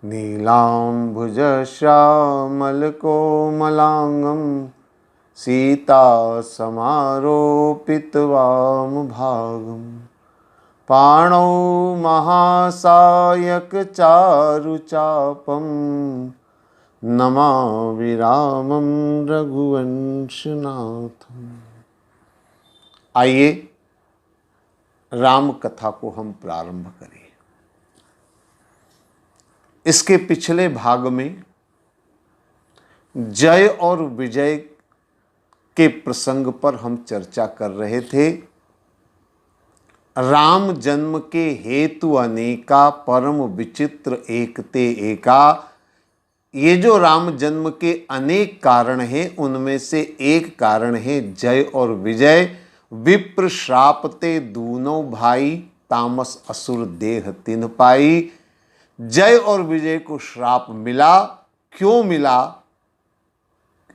नीलाम्बुजश्यामलकोमलाङ्गं सीतासमारोपितवामभागं पाणौ महासायकचारुचापं नमामि रामं रघुवंशनाथम्। आइए राम कथा को हम प्रारंभ करें। इसके पिछले भाग में जय और विजय के प्रसंग पर हम चर्चा कर रहे थे। राम जन्म के हेतु अनेका परम विचित्र एकते एका। ये जो राम जन्म के अनेक कारण हैं, उनमें से एक कारण है जय और विजय। विप्र श्रापते दूनों भाई, तामस असुर देह तिन पाई। जय और विजय को श्राप मिला, क्यों मिला,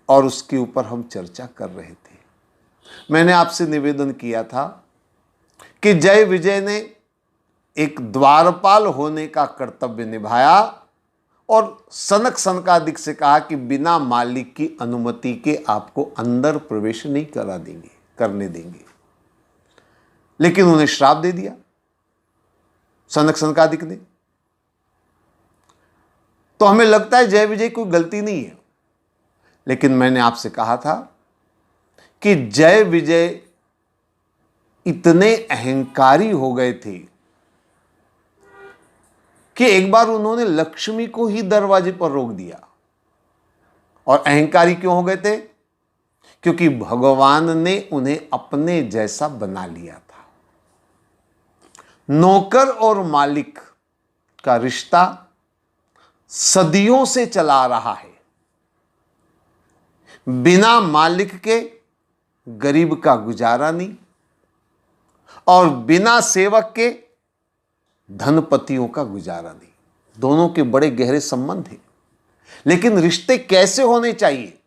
और उसके ऊपर हम चर्चा कर रहे थे। मैंने आपसे निवेदन किया था कि जय विजय ने एक द्वारपाल होने का कर्तव्य निभाया और सनक सनकादिक से कहा कि बिना मालिक की अनुमति के आपको अंदर प्रवेश नहीं करने देंगे। लेकिन उन्हें श्राप दे दिया सनक सनकादिक ने। तो हमें लगता है जय विजय कोई गलती नहीं है, लेकिन मैंने आपसे कहा था कि जय विजय इतने अहंकारी हो गए थे कि एक बार उन्होंने लक्ष्मी को ही दरवाजे पर रोक दिया। और अहंकारी क्यों हो गए थे? क्योंकि भगवान ने उन्हें अपने जैसा बना लिया था। नौकर और मालिक का रिश्ता सदियों से चला रहा है। बिना मालिक के गरीब का गुजारा नहीं, और बिना सेवक के धनपतियों का गुजारा नहीं। दोनों के बड़े गहरे संबंध हैं। लेकिन रिश्ते कैसे होने चाहिए?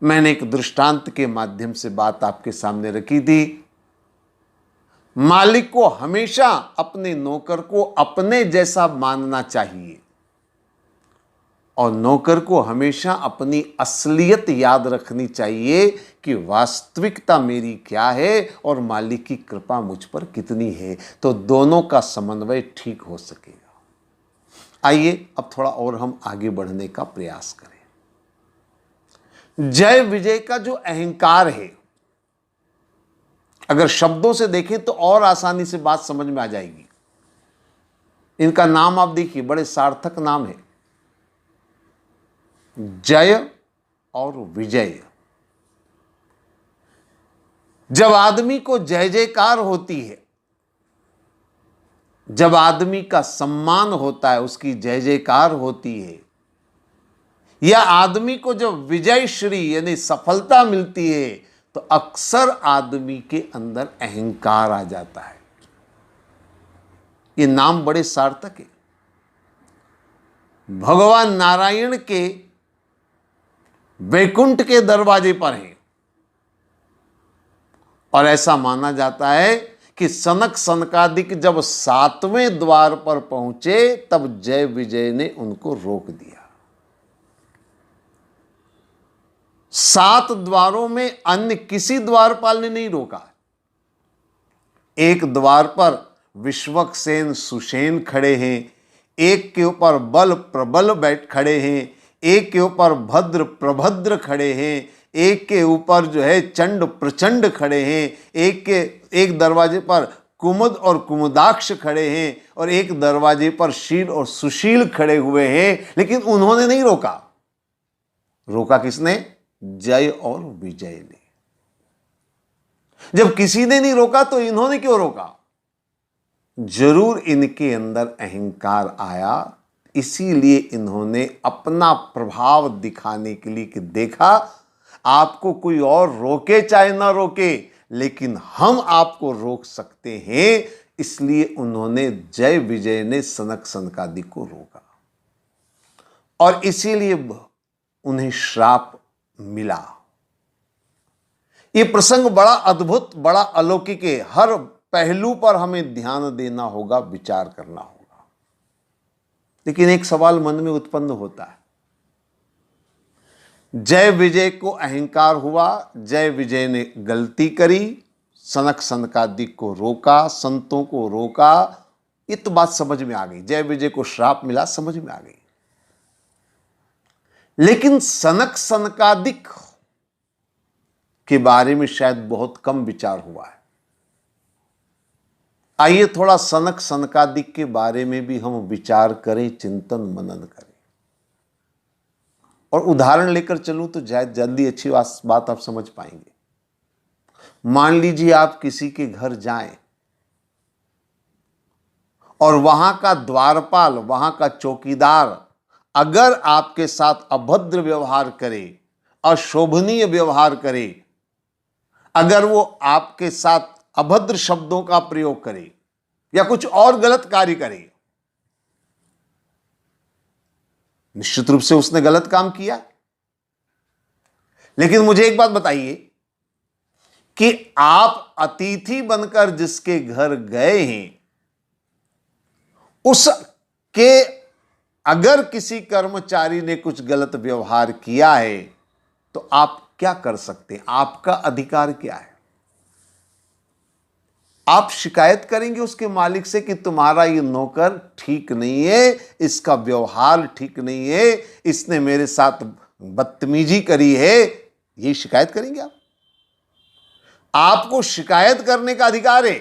मैंने एक दृष्टांत के माध्यम से बात आपके सामने रखी थी। मालिक को हमेशा अपने नौकर को अपने जैसा मानना चाहिए, और नौकर को हमेशा अपनी असलियत याद रखनी चाहिए कि वास्तविकता मेरी क्या है और मालिक की कृपा मुझ पर कितनी है। तो दोनों का समन्वय ठीक हो सकेगा। आइए अब थोड़ा और हम आगे बढ़ने का प्रयास करें। जय विजय का जो अहंकार है, अगर शब्दों से देखें तो और आसानी से बात समझ में आ जाएगी। इनका नाम आप देखिए, बड़े सार्थक नाम है, जय और विजय। जब आदमी को जय जयकार होती है, जब आदमी का सम्मान होता है, उसकी जय जयकार होती है, या आदमी को जब विजय श्री यानी सफलता मिलती है, तो अक्सर आदमी के अंदर अहंकार आ जाता है। ये नाम बड़े सार्थक है। भगवान नारायण के वैकुंठ के दरवाजे पर हैं, और ऐसा माना जाता है कि सनक सनकादिक जब 7वें द्वार पर पहुंचे, तब जय विजय ने उनको रोक दिया। 7 द्वारों में अन्य किसी द्वारपाल ने नहीं रोका। एक द्वार पर विश्वक्सेन सुषेण खड़े हैं, एक के ऊपर बल प्रबल बैठ खड़े हैं, एक के ऊपर भद्र प्रभद्र खड़े हैं, एक के ऊपर जो है चंड प्रचंड खड़े हैं, एक दरवाजे पर कुमुद और कुमुदाक्ष खड़े हैं, और एक दरवाजे पर शील और सुशील खड़े हुए हैं। लेकिन उन्होंने नहीं रोका। रोका किसने? जय और विजय ने। जब किसी ने नहीं रोका तो इन्होंने क्यों रोका? जरूर इनके अंदर अहंकार आया, इसीलिए इन्होंने अपना प्रभाव दिखाने के लिए कि देखा, आपको कोई और रोके चाहे ना रोके, लेकिन हम आपको रोक सकते हैं। इसलिए उन्होंने जय विजय ने सनक सनकादिक को रोका, और इसीलिए उन्हें श्राप मिला। यह प्रसंग बड़ा अद्भुत, बड़ा अलौकिक है। हर पहलू पर हमें ध्यान देना होगा, विचार करना होगा। लेकिन एक सवाल मन में उत्पन्न होता है, जय विजय को अहंकार हुआ, जय विजय ने गलती करी, सनक सनकादिक को रोका, संतों को रोका, ये तो बात समझ में आ गई। जय विजय को श्राप मिला, समझ में आ गई। लेकिन सनक सनकादिक के बारे में शायद बहुत कम विचार हुआ है। आइए थोड़ा सनक सनकादिक के बारे में भी हम विचार करें, चिंतन मनन करें। और उदाहरण लेकर चलूं तो शायद जल्दी अच्छी बात आप समझ पाएंगे। मान लीजिए आप किसी के घर जाएं और वहां का द्वारपाल, वहां का चौकीदार अगर आपके साथ अभद्र व्यवहार करे, अशोभनीय व्यवहार करे, अगर वो आपके साथ अभद्र शब्दों का प्रयोग करे या कुछ और गलत कार्य करे, निश्चित रूप से उसने गलत काम किया। लेकिन मुझे एक बात बताइए कि आप अतिथि बनकर जिसके घर गए हैं, उसके अगर किसी कर्मचारी ने कुछ गलत व्यवहार किया है तो आप क्या कर सकते हैं? आपका अधिकार क्या है? आप शिकायत करेंगे उसके मालिक से कि तुम्हारा ये नौकर ठीक नहीं है, इसका व्यवहार ठीक नहीं है, इसने मेरे साथ बदतमीजी करी है, ये शिकायत करेंगे आप? आपको शिकायत करने का अधिकार है।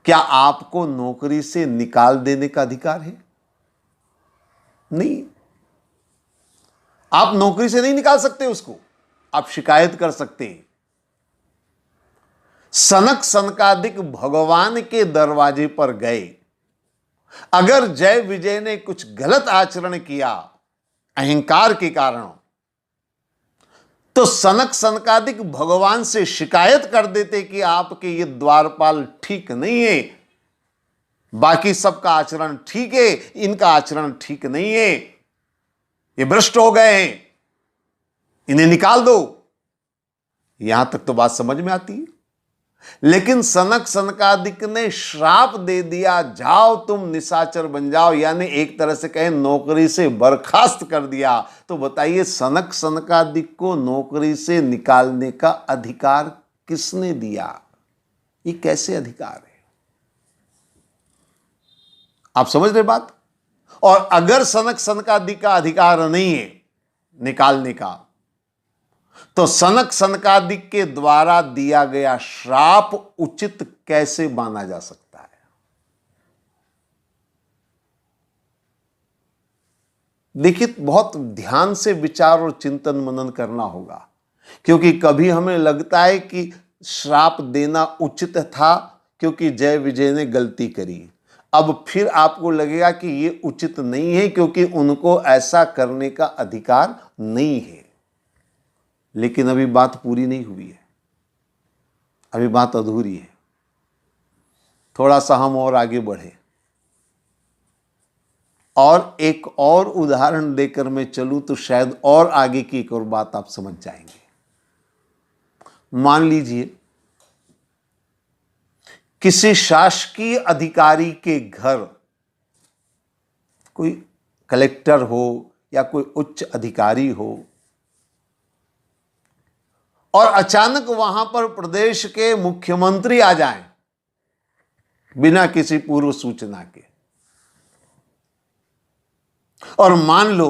क्या आपको नौकरी से निकाल देने का अधिकार है? नहीं। आप नौकरी से नहीं निकाल सकते उसको, आप शिकायत कर सकते हैं। सनक सनकादिक भगवान के दरवाजे पर गए, अगर जय विजय ने कुछ गलत आचरण किया अहंकार के कारण, तो सनक सनकादिक भगवान से शिकायत कर देते कि आपके ये द्वारपाल ठीक नहीं है, बाकी सबका आचरण ठीक है, इनका आचरण ठीक नहीं है, ये भ्रष्ट हो गए हैं, इन्हें निकाल दो। यहां तक तो बात समझ में आती है। लेकिन सनक सनकादिक ने श्राप दे दिया, जाओ तुम निशाचर बन जाओ, यानी एक तरह से कहें नौकरी से बर्खास्त कर दिया। तो बताइए सनक सनकादिक को नौकरी से निकालने का अधिकार किसने दिया? ये कैसे अधिकार है? आप समझ रहे बात? और अगर सनक सनकादिक का अधिकार नहीं है निकालने का, तो सनक सनकादिक के द्वारा दिया गया श्राप उचित कैसे माना जा सकता है? देखिए, बहुत ध्यान से विचार और चिंतन मनन करना होगा, क्योंकि कभी हमें लगता है कि श्राप देना उचित था क्योंकि जय विजय ने गलती करी। अब फिर आपको लगेगा कि यह उचित नहीं है क्योंकि उनको ऐसा करने का अधिकार नहीं है। लेकिन अभी बात पूरी नहीं हुई है, अभी बात अधूरी है। थोड़ा सा हम और आगे बढ़े और एक और उदाहरण देकर मैं चलूं तो शायद और आगे की एक और बात आप समझ जाएंगे। मान लीजिए किसी शासकीय अधिकारी के घर कोई कलेक्टर हो या कोई उच्च अधिकारी हो और अचानक वहां पर प्रदेश के मुख्यमंत्री आ जाएं बिना किसी पूर्व सूचना के, और मान लो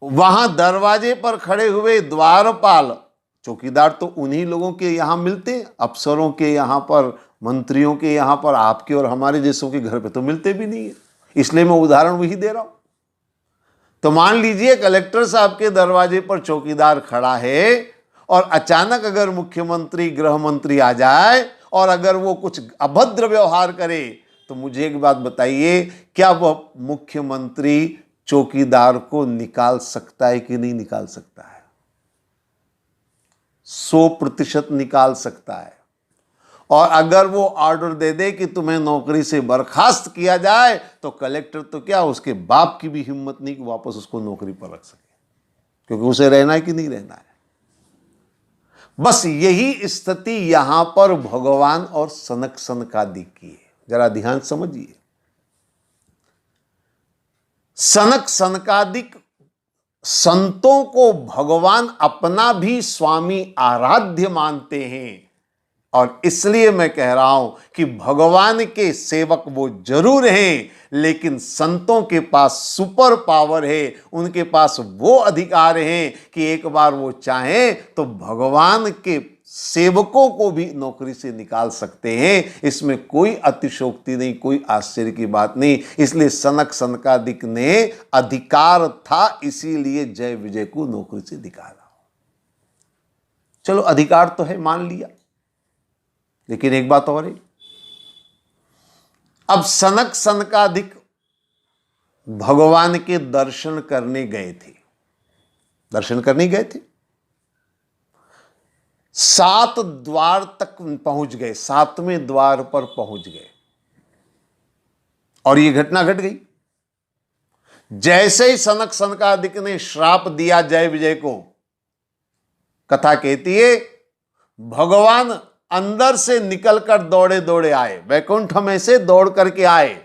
वहां दरवाजे पर खड़े हुए द्वारपाल, चौकीदार तो उन्हीं लोगों के यहां मिलते, अफसरों के यहां पर, मंत्रियों के यहां पर, आपके और हमारे जैसों के घर पे तो मिलते भी नहीं है, इसलिए मैं उदाहरण वही दे रहा हूं। तो मान लीजिए कलेक्टर साहब के दरवाजे पर चौकीदार खड़ा है और अचानक अगर मुख्यमंत्री, गृह मंत्री आ जाए और अगर वो कुछ अभद्र व्यवहार करे, तो मुझे एक बात बताइए, क्या वह मुख्यमंत्री चौकीदार को निकाल सकता है कि नहीं निकाल सकता है? 100% निकाल सकता है। और अगर वो ऑर्डर दे दे कि तुम्हें नौकरी से बर्खास्त किया जाए, तो कलेक्टर तो क्या, उसके बाप की भी हिम्मत नहीं कि वापस उसको नौकरी पर रख सके, क्योंकि उसे रहना है कि नहीं रहना है। बस यही स्थिति यहां पर भगवान और सनक सनकादिक की है। जरा ध्यान समझिए। सनक सनकादिक संतों को भगवान अपना भी स्वामी आराध्य मानते हैं, और इसलिए मैं कह रहा हूं कि भगवान के सेवक वो जरूर हैं, लेकिन संतों के पास सुपर पावर है, उनके पास वो अधिकार हैं कि एक बार वो चाहें तो भगवान के सेवकों को भी नौकरी से निकाल सकते हैं। इसमें कोई अतिशयोक्ति नहीं, कोई आश्चर्य की बात नहीं। इसलिए सनक सनकादिक ने अधिकार था, इसीलिए जय विजय को नौकरी से निकाला। चलो अधिकार तो है, मान लिया, लेकिन एक बात और है। अब सनक सनकादिक भगवान के दर्शन करने गए थे, दर्शन करने गए थे, 7 द्वार तक पहुंच गए, 7वें द्वार पर पहुंच गए, और यह घटना घट गई। जैसे ही सनक सनकादिक ने श्राप दिया जय विजय को, कथा कहती है भगवान अंदर से निकलकर दौड़े दौड़े आए, वैकुंठ में से दौड़ करके आए,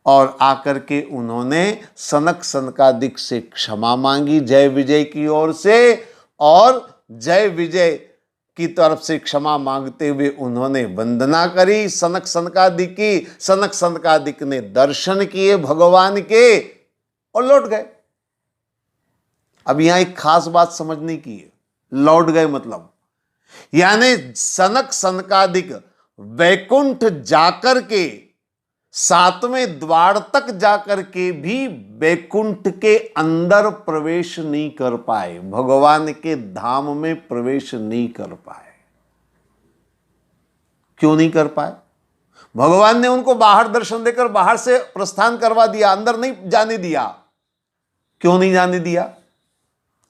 और आकर के उन्होंने सनक सनकादिक से क्षमा मांगी जय विजय की ओर से, और जय विजय की तरफ से क्षमा मांगते हुए उन्होंने वंदना करी सनक सनकादिक की। सनक सनकादिक ने दर्शन किए भगवान के और लौट गए। अब यहां एक खास बात समझने की है, लौट गए मतलब यानी सनक सनकादिक वैकुंठ जाकर के 7वें द्वार तक जाकर के भी वैकुंठ के अंदर प्रवेश नहीं कर पाए, भगवान के धाम में प्रवेश नहीं कर पाए। क्यों नहीं कर पाए? भगवान ने उनको बाहर दर्शन देकर बाहर से प्रस्थान करवा दिया, अंदर नहीं जाने दिया। क्यों नहीं जाने दिया?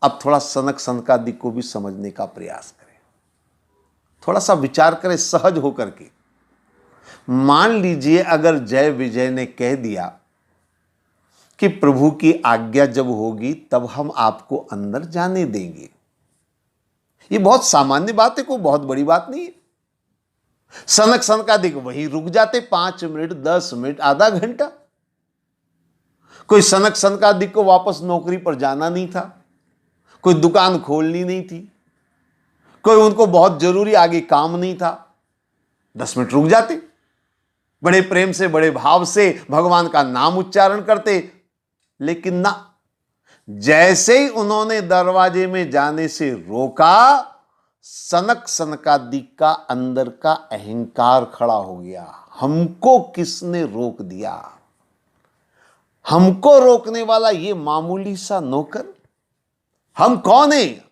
अब थोड़ा सनक सनकादिक को भी समझने का प्रयास करें, थोड़ा सा विचार करें सहज होकर के। मान लीजिए अगर जय विजय ने कह दिया कि प्रभु की आज्ञा जब होगी तब हम आपको अंदर जाने देंगे, ये बहुत सामान्य बात है, कोई बहुत बड़ी बात नहीं है। सनक सनकादिक वहीं रुक जाते 5 मिनट, 10 मिनट, आधा घंटा। कोई सनक सनकादिक को वापस नौकरी पर जाना नहीं था, कोई दुकान खोलनी नहीं थी, कोई उनको बहुत जरूरी आगे काम नहीं था, 10 मिनट रुक जाते, बड़े प्रेम से बड़े भाव से भगवान का नाम उच्चारण करते। लेकिन ना, जैसे ही उन्होंने दरवाजे में जाने से रोका, सनक सनकादिक का अंदर का अहंकार खड़ा हो गया। हमको किसने रोक दिया? हमको रोकने वाला ये मामूली सा नौकर? हम कौन हैं?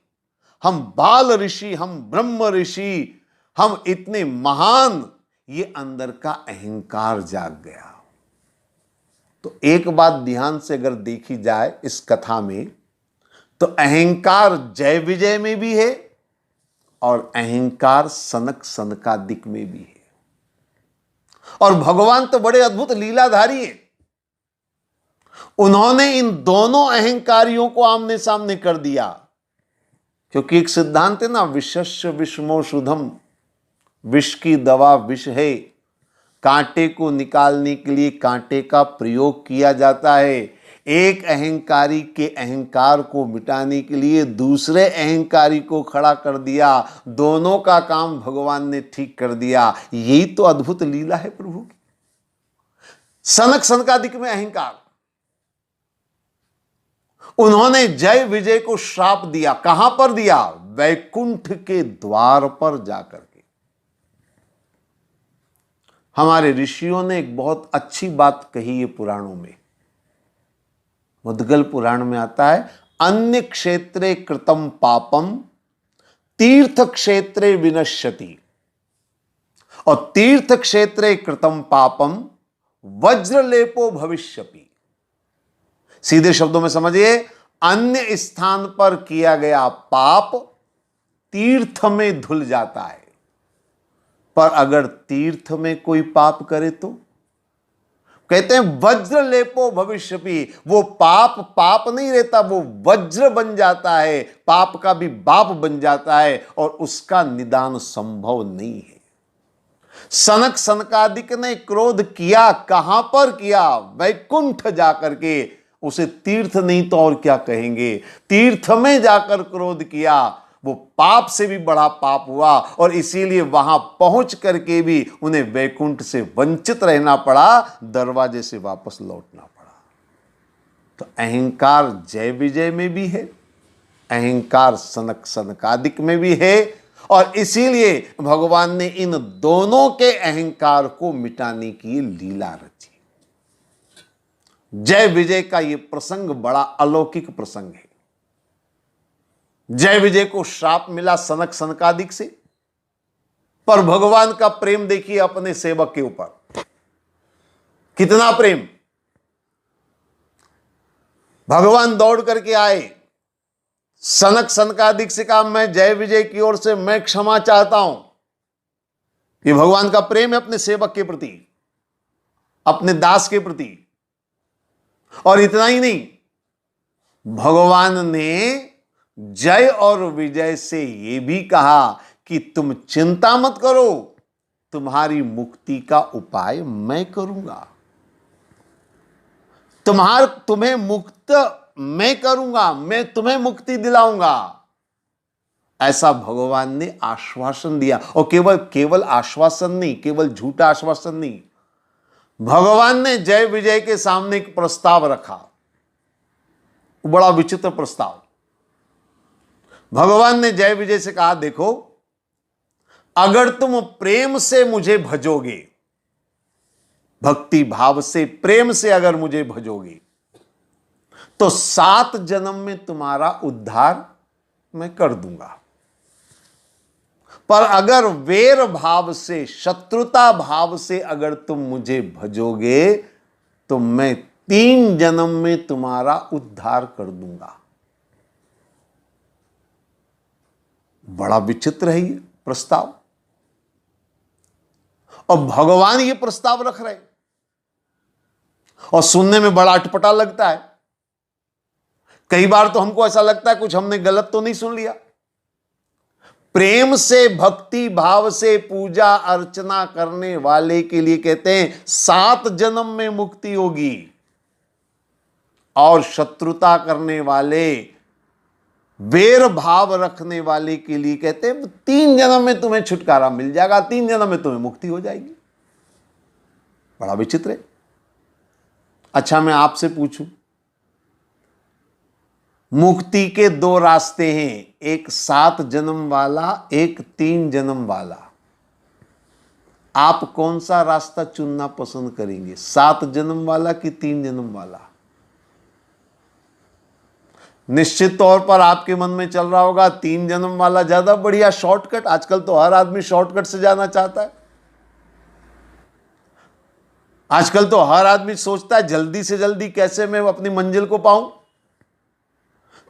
हम बाल ऋषि, हम ब्रह्म ऋषि, हम इतने महान। ये अंदर का अहंकार जाग गया। तो एक बात ध्यान से अगर देखी जाए इस कथा में, तो अहंकार जय विजय में भी है और अहंकार सनक सनकादिक में भी है। और भगवान तो बड़े अद्भुत लीलाधारी हैं, उन्होंने इन दोनों अहंकारियों को आमने सामने कर दिया। क्योंकि एक सिद्धांत है ना, विषस्य विषमोषुधम, विष की दवा विष है, कांटे को निकालने के लिए कांटे का प्रयोग किया जाता है। एक अहंकारी के अहंकार को मिटाने के लिए दूसरे अहंकारी को खड़ा कर दिया, दोनों का काम भगवान ने ठीक कर दिया। यही तो अद्भुत लीला है प्रभु की। सनक सनकादिक में अहंकार, उन्होंने जय विजय को श्राप दिया। कहां पर दिया? वैकुंठ के द्वार पर जाकर के। हमारे ऋषियों ने एक बहुत अच्छी बात कही है पुराणों में। मुद्गल पुराण में आता है, अन्य क्षेत्रे कृतम पापम तीर्थ क्षेत्रे विनश्यति, और तीर्थ क्षेत्रे कृतम पापम वज्रलेपो भविष्यति। सीधे शब्दों में समझिए, अन्य स्थान पर किया गया पाप तीर्थ में धुल जाता है, पर अगर तीर्थ में कोई पाप करे तो कहते हैं वज्रलेपो भविष्यति। वो पाप पाप नहीं रहता, वो वज्र बन जाता है, पाप का भी बाप बन जाता है, और उसका निदान संभव नहीं है। सनक सनकादिक ने क्रोध किया, कहां पर किया? वैकुंठ जाकर के। उसे तीर्थ नहीं तो और क्या कहेंगे, तीर्थ में जाकर क्रोध किया। वो पाप से भी बड़ा पाप हुआ और इसीलिए वहां पहुंच करके भी उन्हें वैकुंठ से वंचित रहना पड़ा, दरवाजे से वापस लौटना पड़ा। तो अहंकार जय विजय में भी है, अहंकार सनक सनकादिक में भी है, और इसीलिए भगवान ने इन दोनों के अहंकार को मिटाने की लीला रची। जय विजय का यह प्रसंग बड़ा अलौकिक प्रसंग है। जय विजय को श्राप मिला सनक सनकादिक से, पर भगवान का प्रेम देखिए अपने सेवक के ऊपर, कितना प्रेम। भगवान दौड़ करके आए, सनक सनकादिक से कहा, मैं जय विजय की ओर से मैं क्षमा चाहता हूं। ये भगवान का प्रेम है अपने सेवक के प्रति, अपने दास के प्रति। और इतना ही नहीं, भगवान ने जय और विजय से यह भी कहा कि तुम चिंता मत करो, तुम्हारी मुक्ति का उपाय मैं करूंगा, तुम्हें मुक्त मैं करूंगा, मैं तुम्हें मुक्ति दिलाऊंगा। ऐसा भगवान ने आश्वासन दिया। और केवल आश्वासन नहीं, केवल झूठा आश्वासन नहीं, भगवान ने जय विजय के सामने एक प्रस्ताव रखा, बड़ा विचित्र प्रस्ताव। भगवान ने जय विजय से कहा, देखो, अगर तुम प्रेम से मुझे भजोगे, भक्ति भाव से प्रेम से अगर मुझे भजोगे, तो 7 जन्म में तुम्हारा उद्धार मैं कर दूंगा। पर अगर वैर भाव से, शत्रुता भाव से अगर तुम मुझे भजोगे, तो मैं 3 जन्म में तुम्हारा उद्धार कर दूंगा। बड़ा विचित्र है ये प्रस्ताव, और भगवान ये प्रस्ताव रख रहे हैं, और सुनने में बड़ा अटपटा लगता है। कई बार तो हमको ऐसा लगता है कुछ हमने गलत तो नहीं सुन लिया। प्रेम से, भक्ति भाव से पूजा अर्चना करने वाले के लिए कहते हैं 7 जन्म में मुक्ति होगी, और शत्रुता करने वाले, वैर भाव रखने वाले के लिए कहते हैं 3 जन्म में तुम्हें छुटकारा मिल जाएगा, 3 जन्म में तुम्हें मुक्ति हो जाएगी। बड़ा विचित्र है। अच्छा, मैं आपसे पूछूं, मुक्ति के 2 रास्ते हैं, एक 7 जन्म वाला, एक 3 जन्म वाला। आप कौन सा रास्ता चुनना पसंद करेंगे, 7 जन्म वाला कि 3 जन्म वाला? निश्चित तौर पर आपके मन में चल रहा होगा 3 जन्म वाला ज्यादा बढ़िया, शॉर्टकट। आजकल तो हर आदमी शॉर्टकट से जाना चाहता है। आजकल तो हर आदमी सोचता है जल्दी से जल्दी कैसे मैं अपनी मंजिल को पाऊं।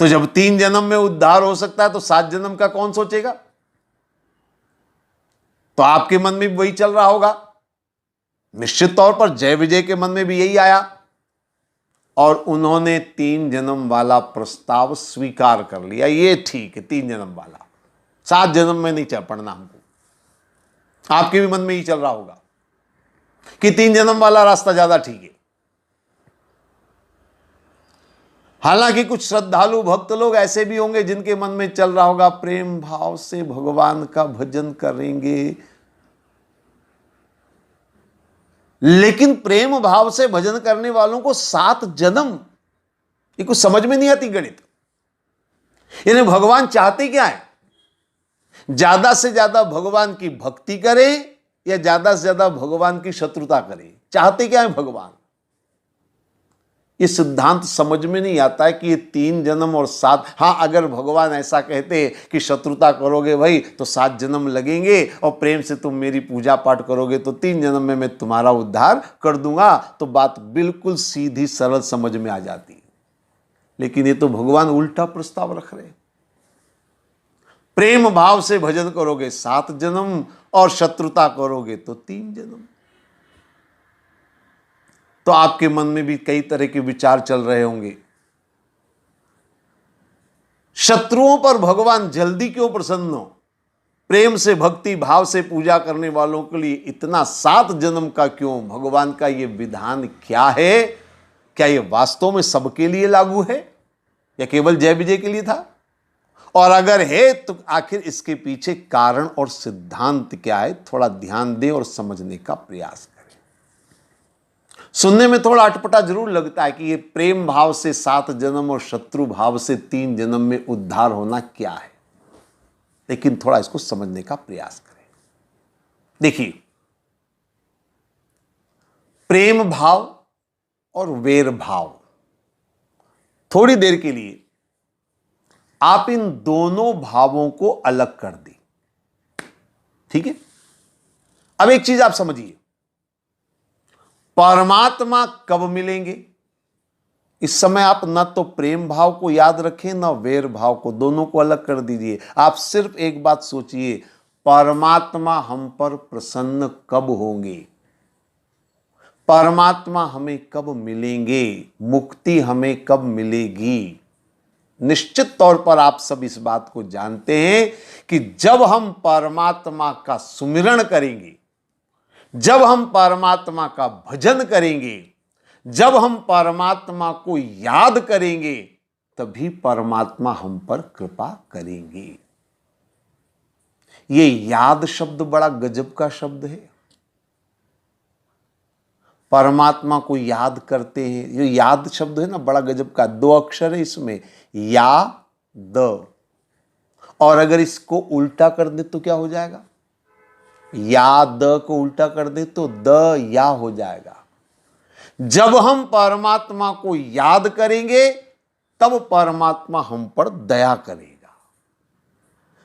तो जब 3 जन्म में उद्धार हो सकता है, तो 7 जन्म का कौन सोचेगा? तो आपके मन में भी वही चल रहा होगा। निश्चित तौर पर जय विजय के मन में भी यही आया, और उन्होंने 3 जन्म वाला प्रस्ताव स्वीकार कर लिया। ये ठीक है, 3 जन्म वाला, 7 जन्म में नहीं चल पड़ना हमको। आपके भी मन में ही चल रहा होगा कि 3 जन्म वाला रास्ता ज्यादा ठीक है। हालांकि कुछ श्रद्धालु भक्त लोग ऐसे भी होंगे जिनके मन में चल रहा होगा प्रेम भाव से भगवान का भजन करेंगे, लेकिन प्रेम भाव से भजन करने वालों को 7 जन्म, ये कुछ समझ में नहीं आती गणित। यानी भगवान चाहते क्या है? ज्यादा से ज्यादा भगवान की भक्ति करें या ज्यादा से ज्यादा भगवान की शत्रुता करें? चाहते क्या है भगवान? ये सिद्धांत समझ में नहीं आता है कि ये 3 जन्म और 7। हाँ, अगर भगवान ऐसा कहते कि शत्रुता करोगे भाई तो 7 जन्म लगेंगे, और प्रेम से तुम मेरी पूजा पाठ करोगे तो 3 जन्म में मैं तुम्हारा उद्धार कर दूंगा, तो बात बिल्कुल सीधी सरल समझ में आ जाती है। लेकिन ये तो भगवान उल्टा प्रस्ताव रख रहे हैं। प्रेम भाव से भजन करोगे 7 जन्म, और शत्रुता करोगे तो 3 जन्म। तो आपके मन में भी कई तरह के विचार चल रहे होंगे, शत्रुओं पर भगवान जल्दी क्यों प्रसन्न हो? प्रेम से भक्ति भाव से पूजा करने वालों के लिए इतना 7 जन्म का क्यों? भगवान का ये विधान क्या है? क्या ये वास्तव में सबके लिए लागू है या केवल जय विजय के लिए था? और अगर है तो आखिर इसके पीछे कारण और सिद्धांत क्या है? थोड़ा ध्यान दें और समझने का प्रयास करें। सुनने में थोड़ा अटपटा जरूर लगता है कि ये प्रेम भाव से 7 जन्म और शत्रु भाव से 3 जन्म में उद्धार होना क्या है, लेकिन थोड़ा इसको समझने का प्रयास करें। देखिए, प्रेम भाव और वैर भाव, थोड़ी देर के लिए आप इन दोनों भावों को अलग कर दें, ठीक है? अब एक चीज आप समझिए, परमात्मा कब मिलेंगे? इस समय आप न तो प्रेम भाव को याद रखें न वैर भाव को, दोनों को अलग कर दीजिए। आप सिर्फ एक बात सोचिए, परमात्मा हम पर प्रसन्न कब होंगे? परमात्मा हमें कब मिलेंगे? मुक्ति हमें कब मिलेगी? निश्चित तौर पर आप सब इस बात को जानते हैं कि जब हम परमात्मा का सुमिरण करेंगे, जब हम परमात्मा का भजन करेंगे, जब हम परमात्मा को याद करेंगे, तभी परमात्मा हम पर कृपा करेंगे। ये याद शब्द बड़ा गजब का शब्द है। परमात्मा को याद करते हैं, ये याद शब्द है ना, बड़ा गजब का। 2 अक्षर है इसमें, या द, और अगर इसको उल्टा कर दे तो क्या हो जाएगा? या द को उल्टा कर दे तो द या हो जाएगा। जब हम परमात्मा को याद करेंगे तब परमात्मा हम पर दया करेगा।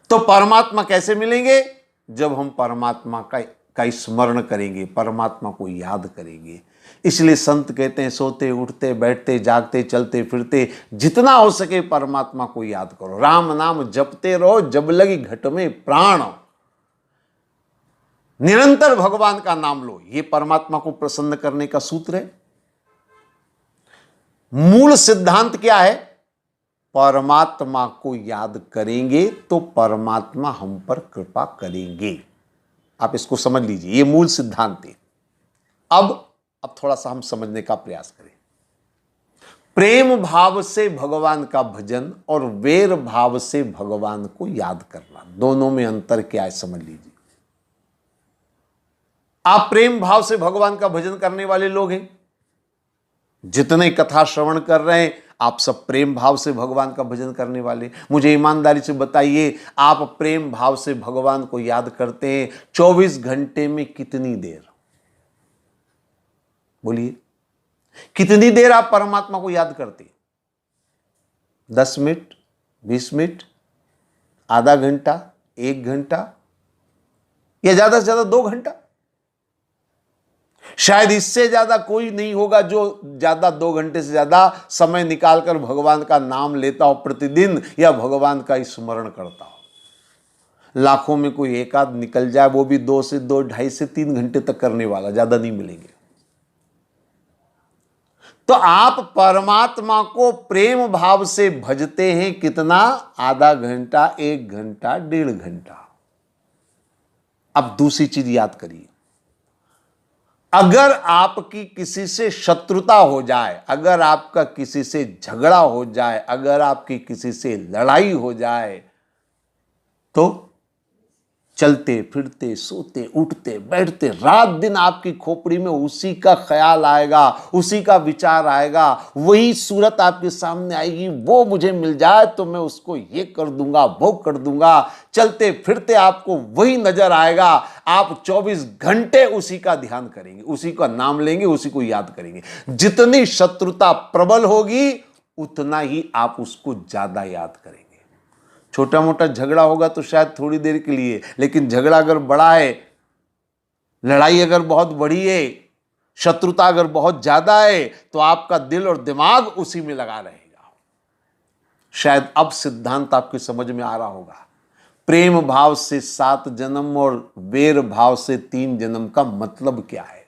तो परमात्मा कैसे मिलेंगे? जब हम परमात्मा का स्मरण करेंगे, परमात्मा को याद करेंगे। इसलिए संत कहते हैं, सोते उठते बैठते जागते चलते फिरते जितना हो सके परमात्मा को याद करो। राम नाम जपते रहो जब लगी घट में प्राण। निरंतर भगवान का नाम लो, यह परमात्मा को प्रसन्न करने का सूत्र है। मूल सिद्धांत क्या है? परमात्मा को याद करेंगे तो परमात्मा हम पर कृपा करेंगे। आप इसको समझ लीजिए, यह मूल सिद्धांत है। अब थोड़ा सा हम समझने का प्रयास करें। प्रेम भाव से भगवान का भजन और वैर भाव से भगवान को याद करना, दोनों में अंतर क्या है समझ लीजिए। आप प्रेम भाव से भगवान का भजन करने वाले लोग हैं, जितने कथा श्रवण कर रहे हैं आप सब प्रेम भाव से भगवान का भजन करने वाले। मुझे ईमानदारी से बताइए, आप प्रेम भाव से भगवान को याद करते हैं 24 घंटे में कितनी देर? बोलिए, कितनी देर आप परमात्मा को याद करते हैं? 10 मिनट, 20 मिनट, आधा घंटा, 1 घंटा, या ज्यादा से ज्यादा 2 घंटा? शायद इससे ज्यादा कोई नहीं होगा जो ज्यादा 2 घंटे से ज्यादा समय निकालकर भगवान का नाम लेता हो प्रतिदिन, या भगवान का स्मरण करता हो। लाखों में कोई एक आध निकल जाए, वो भी 2 से 2, 2.5 से 3 घंटे तक करने वाला, ज्यादा नहीं मिलेंगे। तो आप परमात्मा को प्रेम भाव से भजते हैं कितना? आधा घंटा, 1 घंटा, 1.5 घंटा। अब दूसरी चीज याद करिए, अगर आपकी किसी से शत्रुता हो जाए, अगर आपका किसी से झगड़ा हो जाए, अगर आपकी किसी से लड़ाई हो जाए, तो चलते फिरते सोते उठते बैठते रात दिन आपकी खोपड़ी में उसी का ख्याल आएगा, उसी का विचार आएगा, वही सूरत आपके सामने आएगी, वो मुझे मिल जाए तो मैं उसको ये कर दूंगा, वो कर दूंगा। चलते फिरते आपको वही नजर आएगा। आप 24 घंटे उसी का ध्यान करेंगे, उसी का नाम लेंगे, उसी को याद करेंगे। जितनी शत्रुता प्रबल होगी उतना ही आप उसको ज्यादा याद करेंगे। छोटा मोटा झगड़ा होगा तो शायद थोड़ी देर के लिए, लेकिन झगड़ा अगर बड़ा है, लड़ाई अगर बहुत बड़ी है, शत्रुता अगर बहुत ज्यादा है, तो आपका दिल और दिमाग उसी में लगा रहेगा। शायद अब सिद्धांत आपकी समझ में आ रहा होगा। प्रेम भाव से 7 जन्म और वैर भाव से 3 जन्म का मतलब क्या है?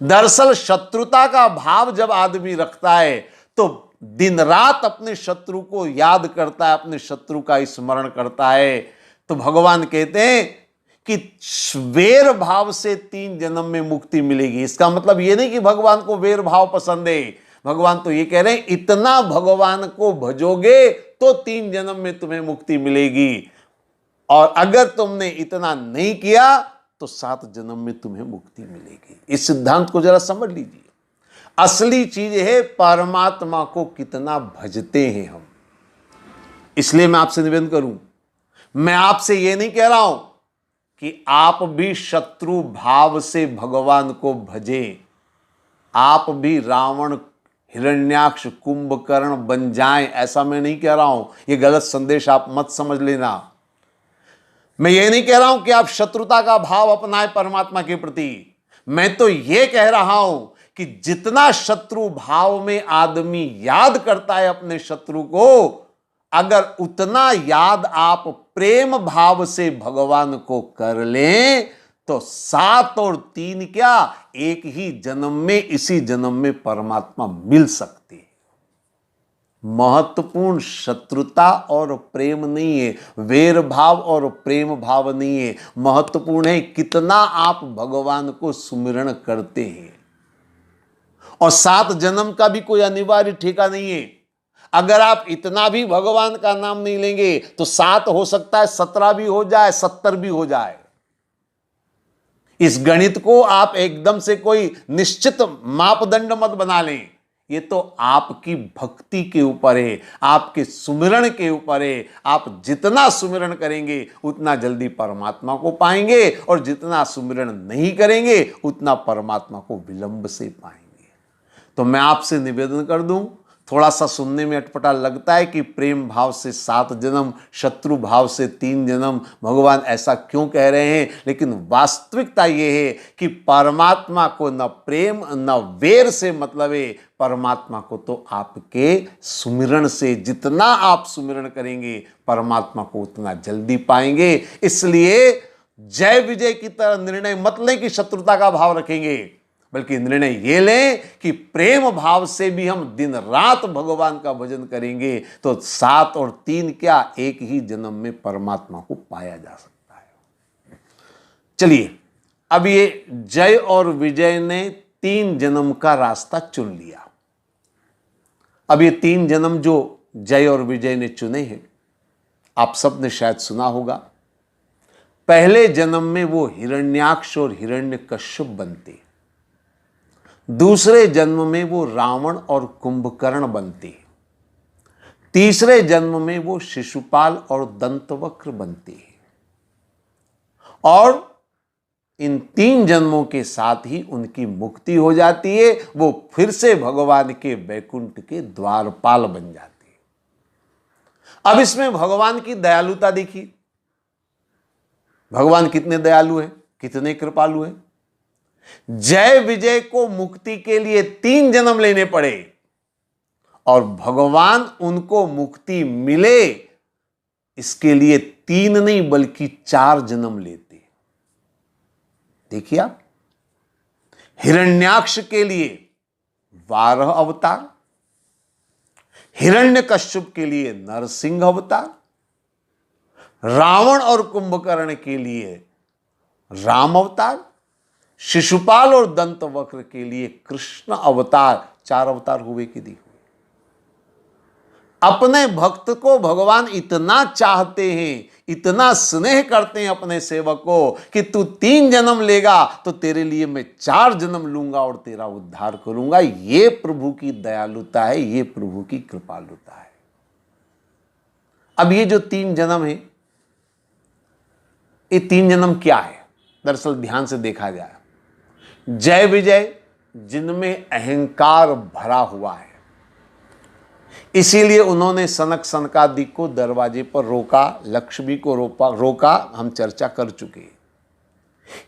दरअसल शत्रुता का भाव जब आदमी रखता है तो दिन रात अपने शत्रु को याद करता है, अपने शत्रु का स्मरण करता है, तो भगवान कहते हैं कि वैर भाव से 3 जन्म में मुक्ति मिलेगी। इसका मतलब यह नहीं कि भगवान को वैर भाव पसंद है, भगवान तो ये कह रहे हैं इतना भगवान को भजोगे तो 3 जन्म में तुम्हें मुक्ति मिलेगी, और अगर तुमने इतना नहीं किया तो 7 जन्म में तुम्हें मुक्ति मिलेगी। इस सिद्धांत को जरा समझ लीजिए। असली चीज है परमात्मा को कितना भजते हैं हम। इसलिए मैं आपसे निवेदन करूं, मैं आपसे यह नहीं कह रहा हूं कि आप भी शत्रु भाव से भगवान को भजें, आप भी रावण, हिरण्याक्ष, कुंभकर्ण बन जाएं, ऐसा मैं नहीं कह रहा हूं। यह गलत संदेश आप मत समझ लेना। मैं ये नहीं कह रहा हूं कि आप शत्रुता का भाव अपनाएं परमात्मा के प्रति। मैं तो यह कह रहा हूं कि जितना शत्रु भाव में आदमी याद करता है अपने शत्रु को, अगर उतना याद आप प्रेम भाव से भगवान को कर लें तो 7 और 3 क्या, एक ही जन्म में, इसी जन्म में परमात्मा मिल सकती है। महत्वपूर्ण शत्रुता और प्रेम नहीं है, वैर भाव और प्रेम भाव नहीं है। महत्वपूर्ण है कितना आप भगवान को सुमिरन करते हैं। और 7 जन्म का भी कोई अनिवार्य ठेका नहीं है। अगर आप इतना भी भगवान का नाम नहीं लेंगे तो 7 हो सकता है, 17 भी हो जाए, 70 भी हो जाए। इस गणित को आप एकदम से कोई निश्चित मापदंड मत बना लें। ये तो आपकी भक्ति के ऊपर है, आपके सुमिरन के ऊपर है। आप जितना सुमिरन करेंगे उतना जल्दी परमात्मा को पाएंगे, और जितना सुमिरन नहीं करेंगे उतना परमात्मा को विलंब से पाएंगे। तो मैं आपसे निवेदन कर दूं, थोड़ा सा सुनने में अटपटा लगता है कि प्रेम भाव से 7 जन्म, शत्रु भाव से 3 जन्म, भगवान ऐसा क्यों कह रहे हैं, लेकिन वास्तविकता यह है कि परमात्मा को न प्रेम न वैर से मतलब है। परमात्मा को तो आपके सुमिरन से, जितना आप सुमिरन करेंगे परमात्मा को उतना जल्दी पाएंगे। इसलिए जय विजय की तरह निर्णय मत लें कि शत्रुता का भाव रखेंगे, बल्कि निर्णय ये लें कि प्रेम भाव से भी हम दिन रात भगवान का भजन करेंगे तो 7 और 3 क्या, एक ही जन्म में परमात्मा को पाया जा सकता है। चलिए, अब ये जय और विजय ने 3 जन्म का रास्ता चुन लिया। अब ये 3 जन्म जो जय और विजय ने चुने हैं, आप सब ने शायद सुना होगा। पहले जन्म में वो हिरण्याक्ष और हिरण्यकश्यप बनते, दूसरे जन्म में वो रावण और कुंभकर्ण बनते, तीसरे जन्म में वो शिशुपाल और दंतवक्र बनते हैं, और इन 3 जन्मों के साथ ही उनकी मुक्ति हो जाती है। वो फिर से भगवान के वैकुंठ के द्वारपाल बन जाते हैं। अब इसमें भगवान की दयालुता देखिए, भगवान कितने दयालु हैं, कितने कृपालु हैं। जय विजय को मुक्ति के लिए 3 जन्म लेने पड़े, और भगवान उनको मुक्ति मिले इसके लिए 3 नहीं बल्कि 4 जन्म लेते। देखिए आप, हिरण्याक्ष के लिए 12 अवतार, हिरण्यकश्यप के लिए नरसिंह अवतार, रावण और कुंभकर्ण के लिए राम अवतार, शिशुपाल और दंतवक्र के लिए कृष्ण अवतार। 4 अवतार हुए कि नहीं हुए। अपने भक्त को भगवान इतना चाहते हैं, इतना स्नेह करते हैं अपने सेवक को कि तू 3 जन्म लेगा तो तेरे लिए मैं 4 जन्म लूंगा और तेरा उद्धार करूंगा। ये प्रभु की दयालुता है, ये प्रभु की कृपालुता है। अब ये जो 3 जन्म है, ये 3 जन्म क्या है? दरअसल ध्यान से देखा जाए, जय विजय जिनमें अहंकार भरा हुआ है, इसीलिए उन्होंने सनक सनकादिक को दरवाजे पर रोका, लक्ष्मी को रोका। हम चर्चा कर चुके हैं।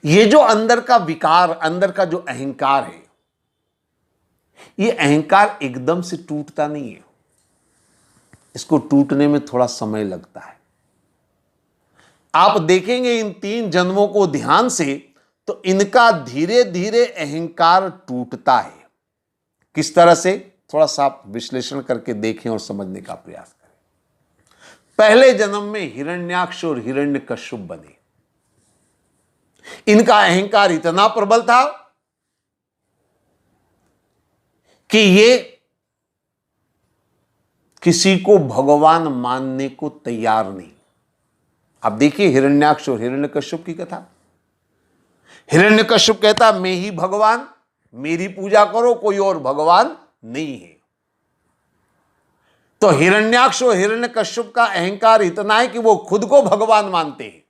ये जो अंदर का विकार, अंदर का जो अहंकार है, ये अहंकार एकदम से टूटता नहीं है। इसको टूटने में थोड़ा समय लगता है। आप देखेंगे इन 3 जन्मों को ध्यान से तो इनका धीरे धीरे अहंकार टूटता है। किस तरह से, थोड़ा सा आप विश्लेषण करके देखें और समझने का प्रयास करें। पहले जन्म में हिरण्याक्ष और हिरण्यकश्यप बने। इनका अहंकार इतना प्रबल था कि ये किसी को भगवान मानने को तैयार नहीं। अब देखिए हिरण्याक्ष और हिरण्यकश्यप की कथा। हिरण्यकश्यप कहता मैं ही भगवान, मेरी पूजा करो, कोई और भगवान नहीं है। तो हिरण्याक्ष और हिरण्यकश्यप का अहंकार इतना है कि वो खुद को भगवान मानते हैं।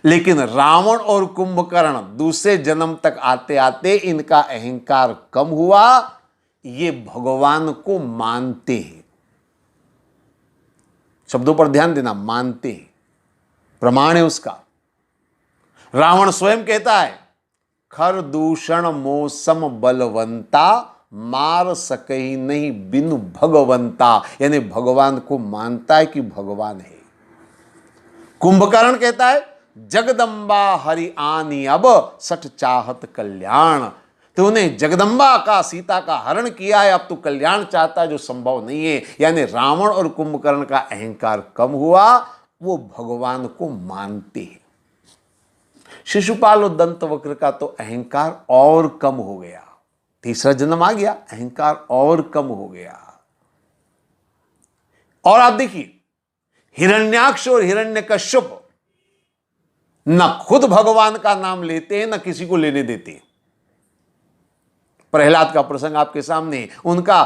लेकिन रावण और कुंभकर्ण दूसरे जन्म तक आते आते इनका अहंकार कम हुआ, ये भगवान को मानते हैं। शब्दों पर ध्यान देना, मानते हैं, प्रमाण है उसका। रावण स्वयं कहता है खर दूषण मौसम बलवंता, मार सकई नहीं बिनु भगवंता, यानी भगवान को मानता है कि भगवान है। कुंभकर्ण कहता है जगदम्बा हरि आनी अब सठ चाहत कल्याण, तो उन्हें जगदम्बा का सीता का हरण किया है, अब तो कल्याण चाहता है जो संभव नहीं है। यानी रावण और कुंभकर्ण का अहंकार कम हुआ, वो भगवान को मानते हैं। शिशुपाल और दंतवक्र का तो अहंकार और कम हो गया। तीसरा जन्म आ गया, अहंकार और कम हो गया। और आप देखिए हिरण्याक्ष और हिरण्यकश्यप न खुद भगवान का नाम लेते हैं, न किसी को लेने देते हैं। प्रहलाद का प्रसंग आपके सामने, उनका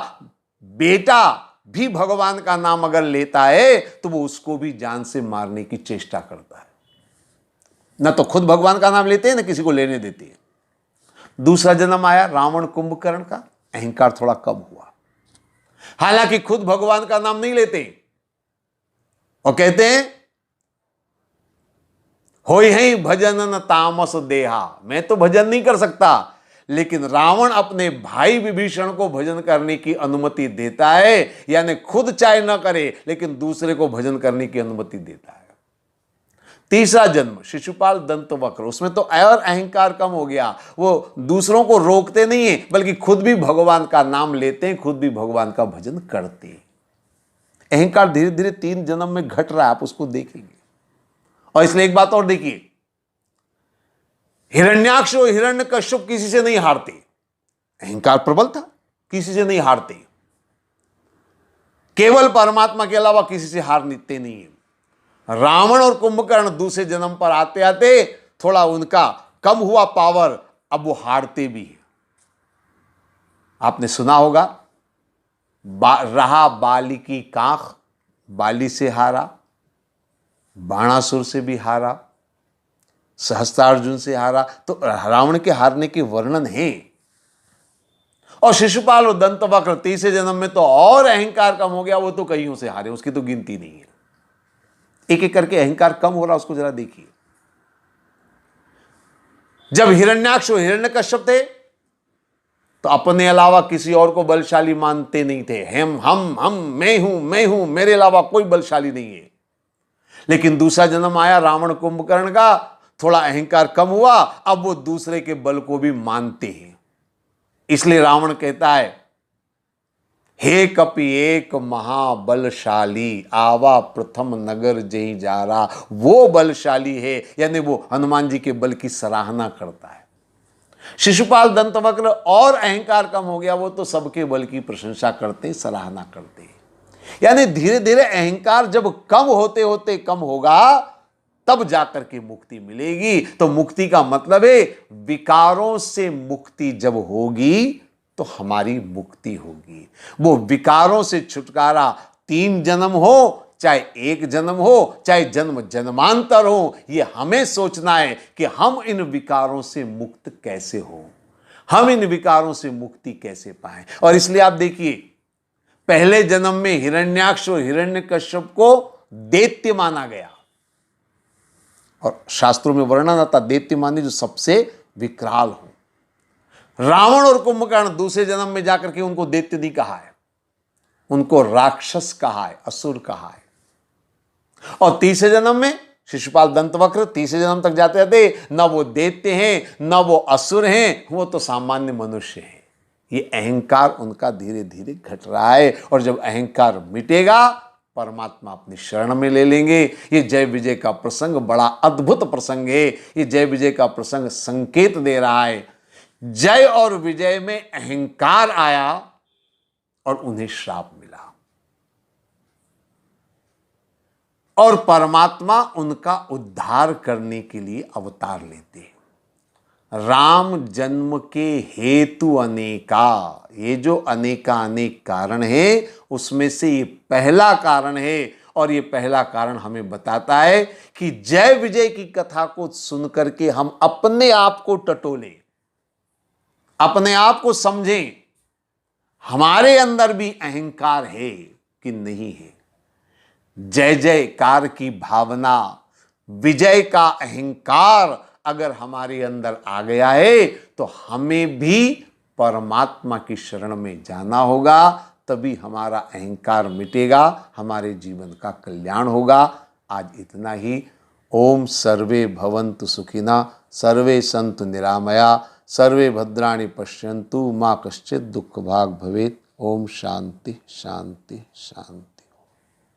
बेटा भी भगवान का नाम अगर लेता है तो वो उसको भी जान से मारने की चेष्टा करता है। न तो खुद भगवान का नाम लेते हैं, न किसी को लेने देते हैं। दूसरा जन्म आया रावण कुंभकर्ण का, अहंकार थोड़ा कम हुआ। हालांकि खुद भगवान का नाम नहीं लेते और कहते हैं होई है भजन न तामस देहा, मैं तो भजन नहीं कर सकता। लेकिन रावण अपने भाई विभीषण को भजन करने की अनुमति देता है, यानी खुद चाहे न करे लेकिन दूसरे को भजन करने की अनुमति देता है। तीसरा जन्म शिशुपाल दंतवक्र, उसमें तो और अहंकार कम हो गया। वो दूसरों को रोकते नहीं है, बल्कि खुद भी भगवान का नाम लेते हैं, खुद भी भगवान का भजन करते हैं। अहंकार धीरे धीरे 3 जन्म में घट रहा है, आप उसको देखेंगे। और इसलिए एक बात और देखिए, हिरण्याक्ष और हिरण्यकश्यप किसी से नहीं हारते। अहंकार प्रबल था, किसी से नहीं हारते, केवल परमात्मा के अलावा किसी से हारते नहीं है। रावण और कुंभकर्ण दूसरे जन्म पर आते आते थोड़ा उनका कम हुआ पावर, अब वो हारते भी हैं। आपने सुना होगा रहा बाली की काख, बाली से हारा, बाणासुर से भी हारा, सहस्त्रार्जुन से हारा। तो रावण के हारने के वर्णन है। और शिशुपाल और दंतवक्र तीसरे जन्म में तो और अहंकार कम हो गया, वो तो कईयों से हारे, उसकी तो गिनती नहीं है। एक एक करके अहंकार कम हो रहा, उसको जरा देखिए। जब हिरण्याक्ष और हिरण्यकश्यप थे तो अपने अलावा किसी और को बलशाली मानते नहीं थे। हम मैं हूं, मेरे अलावा कोई बलशाली नहीं है। लेकिन दूसरा जन्म आया रावण कुंभकर्ण का, थोड़ा अहंकार कम हुआ, अब वो दूसरे के बल को भी मानते हैं। इसलिए रावण कहता है हे कपि एक महाबलशाली, आवा प्रथम नगर जय जा रहा। वो बलशाली है, यानी वो हनुमान जी के बल की सराहना करता है। शिशुपाल दंतवक्र और अहंकार कम हो गया, वो तो सबके बल की प्रशंसा करते, सराहना करते हैं। यानी धीरे धीरे अहंकार जब कम होते होते कम होगा, तब जाकर के मुक्ति मिलेगी। तो मुक्ति का मतलब है विकारों से मुक्ति जब होगी तो हमारी मुक्ति होगी। वो विकारों से छुटकारा 3 जन्म हो, चाहे 1 जन्म हो, चाहे जन्म जन्मांतर हो, ये हमें सोचना है कि हम इन विकारों से मुक्त कैसे हो, हम इन विकारों से मुक्ति कैसे पाएं। और इसलिए आप देखिए पहले जन्म में हिरण्याक्ष और हिरण्यकश्यप को दैत्य माना गया, और शास्त्रों में वर्णन आता दैत्य माने जो सबसे विकराल हो। रावण और कुंभकर्ण दूसरे जन्म में जाकर के उनको दैत्य नहीं कहा है, उनको राक्षस कहा है, असुर कहा है। और तीसरे जन्म में शिशुपाल दंतवक्र तीसरे जन्म तक जाते जाते न वो दैत्य हैं, न वो असुर हैं, वो तो सामान्य मनुष्य हैं। ये अहंकार उनका धीरे धीरे घट रहा है, और जब अहंकार मिटेगा परमात्मा अपनी शरण में ले लेंगे। ये जय विजय का प्रसंग बड़ा अद्भुत प्रसंग है। ये जय विजय का प्रसंग संकेत दे रहा है, जय और विजय में अहंकार आया और उन्हें श्राप मिला, और परमात्मा उनका उद्धार करने के लिए अवतार लेते हैं। राम जन्म के हेतु अनेका, ये जो अनेका अनेक कारण है उसमें से ये पहला कारण है, और ये पहला कारण हमें बताता है कि जय विजय की कथा को सुनकर के हम अपने आप को टटोलें, अपने आप को समझें, हमारे अंदर भी अहंकार है कि नहीं है। जय जयकार की भावना, विजय का अहंकार अगर हमारे अंदर आ गया है तो हमें भी परमात्मा की शरण में जाना होगा, तभी हमारा अहंकार मिटेगा, हमारे जीवन का कल्याण होगा। आज इतना ही। ओम सर्वे भवन्तु सुखिना, सर्वे सन्तु निरामया, सर्वे भद्राणि पश्यन्तु, मा कश्चित् दुःखभाग् भवेत्। ओम शांति शांति शांति।